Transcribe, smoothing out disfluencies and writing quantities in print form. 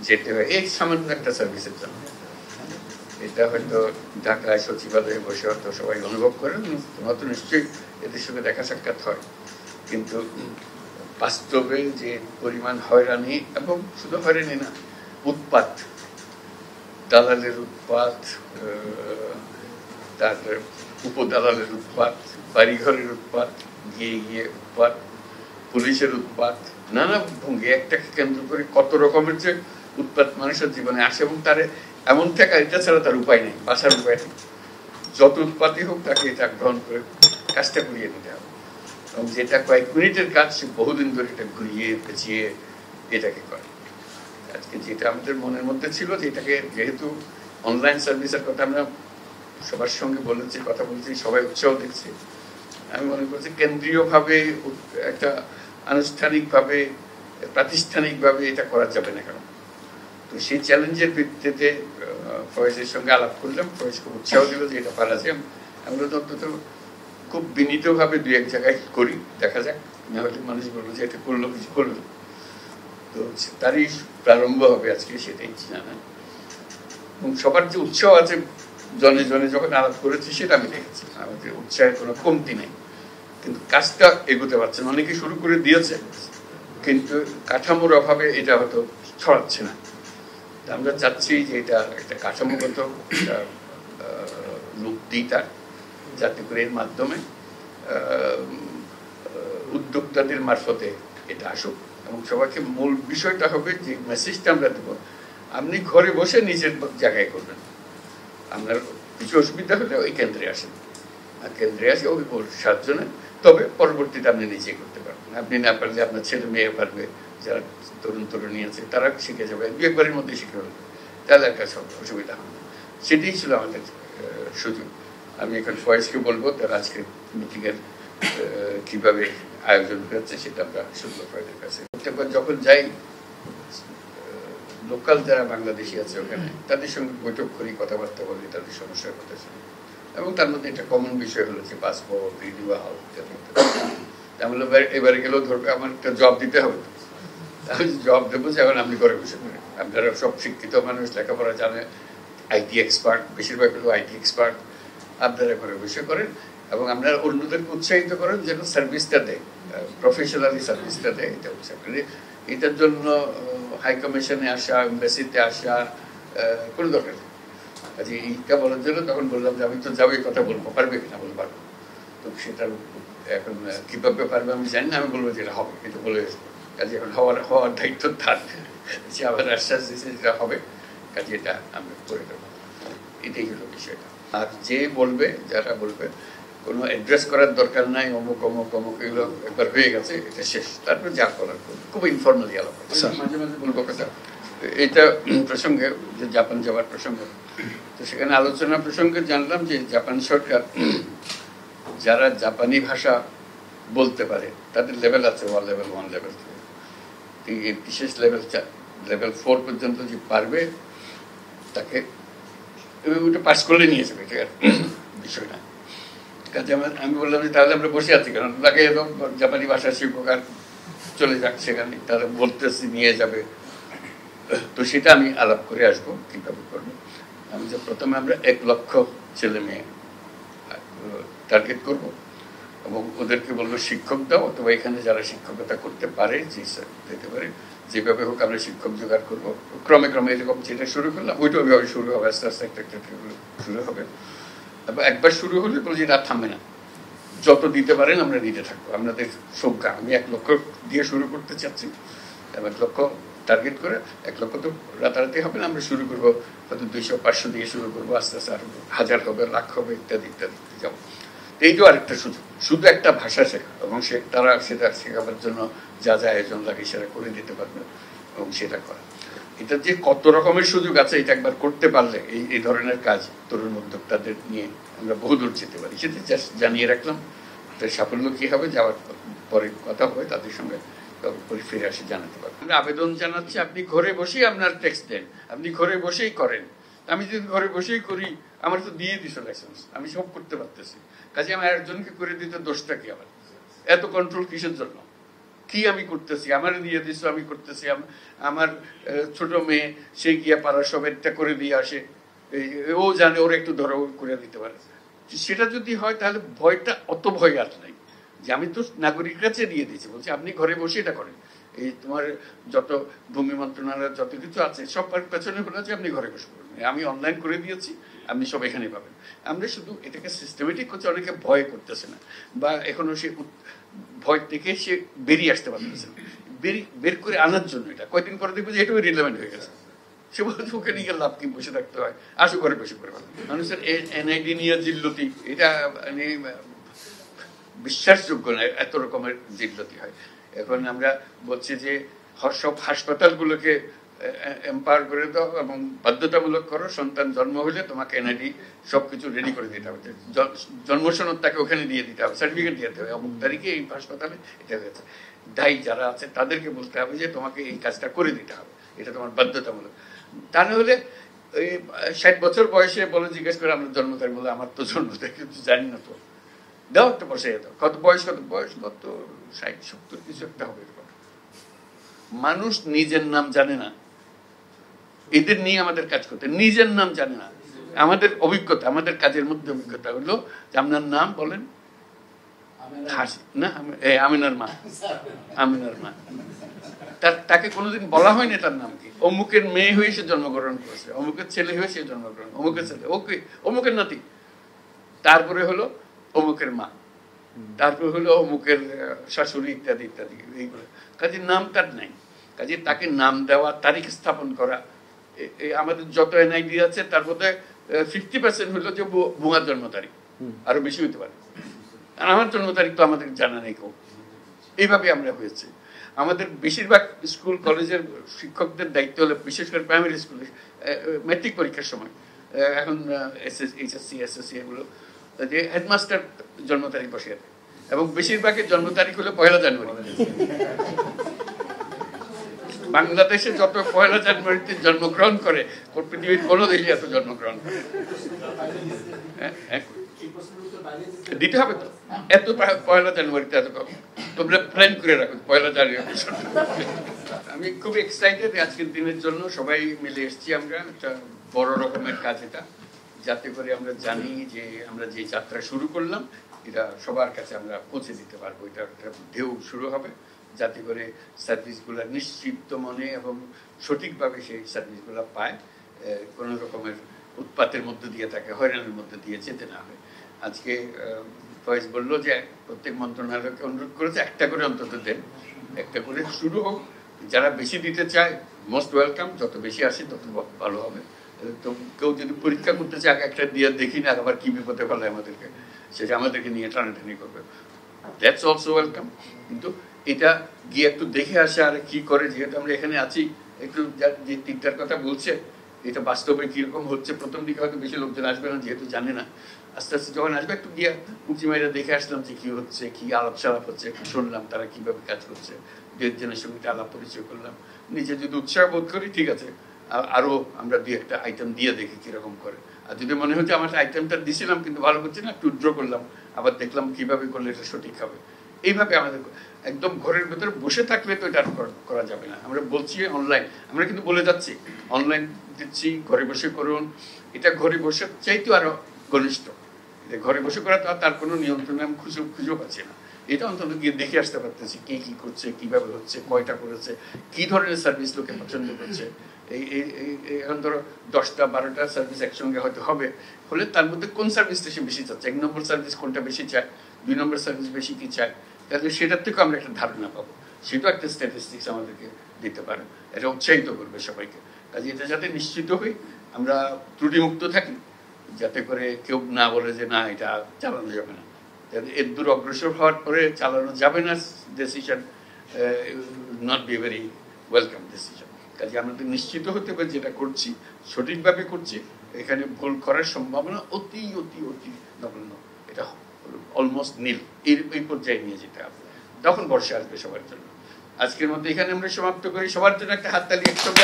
যেতে হয় এই সামান্য একটা সার্ভিসের জন্য। এটা হয়তো ঢাকায় সচিবালয়ে বসে হয়তো সবাই অনুভব করেন, তোমার তো নিশ্চয়ই এদের সঙ্গে দেখা সাক্ষাৎ হয়, কিন্তু বাস্তবে যে পরিমাণ হয়রানি, এবং শুধু হয়রানি না, উৎপাত, দালালের উৎপাত, তারপরে উপদালালের উৎপাত, বাড়িঘরের উৎপাত, গিয়ে গিয়ে উৎপাত, পুলিশের উৎপাত, নানা ভঙ্গি একটাকে কেন্দ্র করে কত রকমের যে উৎপাত মানুষের জীবনে আসে, এবং তার এমন টাকা এটা ছাড়া তার উপায় নেই, বাঁচার উপায় নেই। যত উৎপাতই হোক তাকে এটা গ্রহণ করে কাজটা করিয়ে নিতে হবে, এবং যেটা কয়েক মিনিটের কাজ সে বহুদিন ধরে এটা ঘুরিয়ে পেঁচিয়ে এটাকে করে। আজকে যেটা আমাদের মনের মধ্যে ছিল যে এটাকে, যেহেতু অনলাইন সার্ভিসের কথা আমরা সবার সঙ্গে বলেছি, কথা বলছি, সবাই উৎসাহ দিচ্ছি, আমি মনে করছি কেন্দ্রীয়ভাবে একটা আনুষ্ঠানিকভাবে প্রাতিষ্ঠানিকভাবে এটা করা যাবে না কেন। তো সেই চ্যালেঞ্জের ভিত্তিতে ফয়েজের সঙ্গে আলাপ করলাম, ফয়েজ খুব উৎসাহ দিল যে এটা পারা যায়। আমরা তো অন্তত খুব বিনীতভাবে দু এক জায়গায় করি, দেখা যাক, না হলে মানুষ বলবো যে এটা করলো কিছু করলো। তো তারই প্রারম্ভ হবে আজকে, সেটাই জানা। এবং সবার যে উৎসাহ আছে জনে জনে যখন আলাপ করেছি সেটা আমি দেখেছি, আমাদের উৎসাহের কোনো কমতি নেই, কিন্তু কাজটা এগোতে পারছে না। অনেকে শুরু করে দিয়েছে, কিন্তু কাঠামোর অভাবে এটা হয়তো ছড়াচ্ছে না। আমরা চাচ্ছি যে এটা একটা কাঠামোগত রূপ দিই তার, যাতে করে এর মাধ্যমে উদ্যোক্তাদের মারফতে এটা আসুক, এবং সবাইকে মূল বিষয়টা হবে যে মেসেজটা আমরা দেবো, আপনি ঘরে বসে নিজের জায়গায় করবেন, আপনার কিছু অসুবিধা হলে ওই কেন্দ্রে আসেন, আর কেন্দ্রে আসে ওই সাহায্য নেন, তবে পরবর্তীতে আপনি নিজেই করতে পারবেন। আপনি না পারলে আপনার ছেলে মেয়ে পারবে, যারা তরুণ তরুণী আছে তারা শিখে যাবে, দু একবারের মধ্যে শিখে ফেলবে, তাহলে একটা অসুবিধা হবে না। সেটাই ছিল আমাদের সুযোগ। আমি এখন ফয়েজকে বলবো তার আজকে মিটিংয়ের কিভাবে আয়োজন হয়েছে সেটা আমরা শুনবো ফয়েজের কাছে। যখন যাই লোকাল যারা বাংলাদেশি আছে ওখানে, তাদের সঙ্গে বৈঠক করি, কথাবার্তা বলি, তাদের সমস্যার কথা শুনি, এবং তার মধ্যে একটা কমন বিষয় হলো যে পাসপোর্ট রিনিউয়াল। আমি এবারে গেলেও ধরবে আমার একটা জব দিতে হবে, আমি জব দেবো যে এখন আপনি ঘরে বসে করেন। আপনারা সব শিক্ষিত মানুষ, লেখাপড়া জানে, আইটি এক্সপার্ট, বেশিরভাগ হলো আইটি এক্সপার্ট, আপনারা ঘরে বসে করেন, এবং আপনারা অন্যদেরকে উৎসাহিত করেন যেন সার্ভিসটা দেয়, প্রফেশনালি সার্ভিসটা দেয়, এটা উৎসাহ করে। এটার জন্য হাই কমিশনে আসা, এমবাসিতে আসা কোনো দরকার নেই। কাজে এইটা বলার জন্য তখন বললাম যে আমি তো যাবো, এই কথা বলবো, পারবে কিনা, বলতে পারবো। তো সেটা এখন কিভাবে পারবে আমি জানি না, আমি বলবো যে এটা হবে, এটা বলে কাজে এখন হওয়ার দায়িত্ব তার, যে আবার আশ্বাস দিয়েছে যেটা হবে, কাজে এটা আমরা করে দেবো। এটাই হলো বিষয়টা। আর যে বলবে, যারা বলবে, কোনো অ্যাড্রেস করার দরকার নাই, অমুক অমুক অমুক, এগুলো একবার হয়ে গেছে, এটা শেষ। তারপরে যা করার করবে, খুব ইনফর্মালি আলাপ। মাঝে মাঝে বলবো কথা, এটা প্রসঙ্গে যে জাপান যাওয়ার প্রসঙ্গ, তো সেখানে আলোচনা প্রসঙ্গে জানলাম যে জাপান সরকার যারা জাপানি ভাষা বলতে পারে তাদের লেভেল আছে, 1 লেভেল 1 লেভেল 2, বিশেষ লেভেল 4 পর্যন্ত যে পারবে তাকে ওটা পাস করলে নিয়ে যাবে, ঠিক আছে বিষয়টা। কাজে আমি বললাম যে তাহলে আমরা বসে আছি কারণ তাকে জাপানি ভাষা শিক্ষক আর চলে যাক সেখানে, তারা বলতেছি নিয়ে যাবে। তো সেটা আমি আলাপ করে আসবো কিভাবে করবো। আমি যে প্রথমে আমরা 1 লক্ষ ছেলে মেয়ে টার্গেট করবো, এবং ওদেরকে বলবো শিক্ষক দাও, অথবা এখানে যারা শিক্ষকতা করতে পারে, যেতে পারে, যেভাবে হোক আমরা শিক্ষক জোগাড় করবো। ক্রমে ক্রমে এরকম যেটা শুরু করলাম ওইটা ওইভাবে শুরু হবে, আস্তে আস্তে একটা শুরু হবে। এবং একবার শুরু হলে বলছি এটা থামবে না, যত দিতে পারেন আমরা দিতে থাকবো। আপনাদের সংখ্যা আমি 1 লক্ষ দিয়ে শুরু করতে চাচ্ছি, 1 লক্ষ টার্গেট করে, 1 লক্ষ তো রাতারাতি হবে না, আমরা শুরু করবো হয়তো 200-500 দিয়ে শুরু করবো, আস্তে আস্তে আরো 1000 হবে, লাখ হবে, ইত্যাদি ইত্যাদি যাবো। এইটাও আরেকটা সুযোগ, শুধু একটা ভাষা শেখা, এবং তারা সেটা শেখাবার জন্য যা যা আয়োজন লাগে সেটা করে দিতে পারবে, এবং সেটা করা। এটা যে কত রকমের সুযোগ আছে, এটা একবার করতে পারলে এই ধরনের কাজ তরুণ উদ্যোক্তাদের নিয়ে আমরা বহুদূর যেতে পারি। সেটা জানিয়ে রাখলাম। তার সাফল্য কি হবে যাওয়ার পরে কথা হবে, তাদের সঙ্গে ফিরে আসে জানাতে পারবো। আমরা আবেদন জানাচ্ছি, আপনি ঘরে বসেই আপনার ট্যাক্স দেন, আপনি ঘরে বসেই করেন। আমি যদি ঘরে বসেই করি, আমার তো দিয়ে দিছো লাইসেন্স, আমি সব করতে পারতেছি, কাজে আমি একজনকে করে দিতে দোষটা কি? আবার এত কন্ট্রোল কিসের জন্য? কি আমি করতেছি, আমার দিয়ে দিছো আমি করতেছি, আমার ছোট মেয়ে সে গিয়া পাড়ার সব একটা করে দিয়ে আসে, ও জানে ওরা একটু ধরো করে দিতে পারে। সেটা যদি হয় তাহলে ভয়টা অত ভয় আর নাই, যে আমি তো নাগরিক কাছে দিয়ে দিয়েছি, বলছি আপনি ঘরে বসে এটা করেন, এই তোমার যত ভূমি মন্ত্রণালয় যত কিছু আছে সব পেছনে হলো যে আপনি ঘরে বসে করবেন, আমি অনলাইন করে দিয়েছি, আপনি সব এখানে পাবেন। আমরা শুধু এটাকে সিস্টেমেটিক করছি, অনেকে ভয় করতেছে না, বা এখনো সে ভয় থেকে সে বেরিয়ে আসতে পারতেছে না, বের করে আনার জন্য এটা কয়েকদিন পরে দেখবো যে এটাও রিলেভেন্ট হয়ে গেছে। সে বলছে ওকে নিয়ে লাভ কি, বসে থাকতে হয়, আসো ঘরে বসে করে মানুষের এনআইডি নিয়ে জিল্লতি, এটা মানে বিশ্বাসযোগ্য না, এত রকমের জিল্লতি হয়। এখন আমরা বলছি যে সব হাসপাতালগুলোকে এম্পাওয়ার করে দাও এবং বাধ্যতামূলক করো, সন্তান জন্ম হলে তোমাকে এনআইডি সবকিছু রেডি করে দিতে হবে, জন্ম সনদ তাকে ওখানে দিয়ে দিতে হবে, সার্টিফিকেট দিতে হবে, অমুক তারিখে এই হাসপাতালে এটা হয়েছে। দায়ী যারা আছে তাদেরকে বলতে হবে যে তোমাকে এই কাজটা করে দিতে হবে, এটা তোমার বাধ্যতামূলক। তা না হলে ওই 60 বছর বয়সে বলে জিজ্ঞেস করে আমরা জন্ম তারিখ, বলে আমার তো জন্ম তারিখ কিছু জানি না, তো দাও একটা বসে যেত, কত বয়স কত 60 70 কিছু একটা হবে। মানুষ নিজের নাম জানে না, এদের নিয়ে আমাদের কাজ করতে, নিজের নাম জানে না। আমাদের অভিজ্ঞতা, আমাদের কাজের মধ্যে অভিজ্ঞতা হলো যে আপনার নাম বলেন, না আমিনার মা, আমিনার মা, তাকে কোনোদিন বলা হয়নি তার নাম কি, অমুকের মেয়ে হয়ে সে জন্মগ্রহণ করেছে, অমুকের ছেলে হয়ে সে জন্মগ্রহণ, অমুকের ছেলে, ওকে অমুকের নাতি, তারপরে হলো অমুকের মা, তারপরে হলো অমুকের শাশুড়ি, ইত্যাদি ইত্যাদি, এইগুলো। কাজে নাম তার নাই, কাজে তাকে নাম দেওয়া, তারিখ স্থাপন করা, আমাদের যত এনআইডি আছে তার মধ্যে 50% হলো যে বুয়ার জন্ম তারিখ, আরো বেশি হইতে পারে, আর আমার জন্ম তারিখ তো আমাদের জানা নেই কেউ। এইভাবে আমরা হয়েছে। আমাদের বেশিরভাগ স্কুল কলেজের শিক্ষকদের দায়িত্ব হলো, বিশেষ করে প্রাইমারি স্কুলে ম্যাট্রিক পরীক্ষার সময়, এখন এইচএসসি এসএসসি এগুলো, যে হেডমাস্টার জন্ম তারিখ বসিয়ে দেয়, এবং বেশিরভাগের জন্ম তারিখ হলো 1 জানুয়ারি। বাংলাদেশে যত 1 জানুয়ারিতে জন্মগ্রহণ করে পৃথিবীর কোনো দেশে এত জন্মগ্রহণ করে দিতে হবে তো, এত 1 জানুয়ারিতে এত কম, তোমরা প্ল্যান করে রাখো 1 জানুয়ারি। আমি খুব এক্সাইটেড আজকের দিনের জন্য, সবাই মিলে এসেছি আমরা, একটা বড় রকমের কাজ এটা, যাতে করে আমরা জানি যে আমরা যে যাত্রা শুরু করলাম এটা সবার কাছে আমরা পৌঁছে দিতে পারবো, এটা একটা ঢেউ শুরু হবে, যাতে করে সার্ভিসগুলো নিশ্চিত মনে এবং সঠিকভাবে সেই সার্ভিসগুলো পায়, কোনো রকমের উৎপাতের মধ্যে দিয়ে তাকে হয়রানির মধ্যে দিয়ে যেতে না হয়। আজকে ফয়েজ বললো যে প্রত্যেক মন্ত্রণালয়কে অনুরোধ করেছে একটা করে অন্তত দেন, একটা করে শুরু হোক, যারা বেশি দিতে চায় মোস্ট ওয়েলকাম, যত বেশি আসে তত ভালো হবে। তো কেউ যদি পরীক্ষা করতে চায় একটা দিয়ে দেখি না আবার কি বিপদে ফেলে আমাদেরকে, সেটা আমাদেরকে নিয়ে টানাটানি করবে, দ্যাটস অলসো ওয়েলকাম। কিন্তু এটা গিয়ে একটু দেখে আসে আর কি করে, যেহেতু আমরা এখানে আছি, একটু যে 3টার কথা বলছে এটা বাস্তবে কিরকম হচ্ছে, প্রথম দিকে হয়তো বেশি লোকজন আসবে না যেহেতু জানে না, আস্তে আস্তে যখন আসবে একটু গিয়ে উঁচি মাইরা দেখে আসলাম যে কি হচ্ছে, কি আলাপ সালাপ হচ্ছে, একটু শুনলাম তারা কিভাবে কাজ করছে, 2-1 সঙ্গে আলাপ পরিচয় করলাম, নিজে যদি উৎসাহ বোধ করি ঠিক আছে, আরো আমরা 2-1টা আইটেম দিয়ে দেখি কিরকম করে, আর যদি মনে হচ্ছে আমার আইটেমটা দিছিলাম কিন্তু ভালো করছে না, একটু উইথড্র করলাম, আবার দেখলাম কিভাবে করলে এটা সঠিক হবে। এইভাবে আমাদের একদম ঘরের ভেতরে বসে থাকলে তো এটা করা যাবে না। আমরা বলছি অনলাইন, আমরা কিন্তু বলে যাচ্ছি অনলাইন দিচ্ছি, ঘরে বসে করুন, এটা ঘরে বসে চাইতো আরো ঘনিষ্ঠ, ঘরে বসে করা তো তার কোনো নিয়ন্ত্রণ আমি খুঁজেও পাচ্ছি না, এটা অন্তত গিয়ে দেখে আসতে পারতেছি কে কি করছে, কিভাবে হচ্ছে, কয়টা করেছে, কি ধরনের সার্ভিস লোকে পছন্দ করছে। এখন ধরো 10টা-12টা সার্ভিস একসঙ্গে হয়তো হলে তার মধ্যে কোন সার্ভিসটা সে বেশি চাচ্ছে, 1 নম্বর সার্ভিস কোনটা বেশি চায়, 2 নম্বর সার্ভিস বেশি কি চায়, তাহলে সেটার থেকে আমরা একটা ধারণা পাবো, সেটাও একটা স্ট্যাটিস্টিক্স আমাদেরকে দিতে পারে, এটা উৎসাহিত করবে সবাইকে। কাজে এটা যাতে নিশ্চিত হই আমরা ত্রুটিমুক্ত থাকি, যাতে করে কেউ না বলে যে না এটা চালানো যাবে না, এর দূর অগ্রসর হওয়ার পরে চালানো যাবে না decision, not be very welcome decision. কাজে আমাদের নিশ্চিত হতে হবে যেটা করছি সঠিকভাবে করছি, এখানে ভুল করার সম্ভাবনা অতি অতি অতি নগণ্য, এটা অলমোস্ট নীল, এই পর্যায়ে নিয়ে যেতে হবে, তখন বর্ষা আসবে সবার জন্য। আজকের মধ্যে এখানে আমরা সমাপ্ত করি, সবার জন্য একটা হাততালি একসঙ্গে।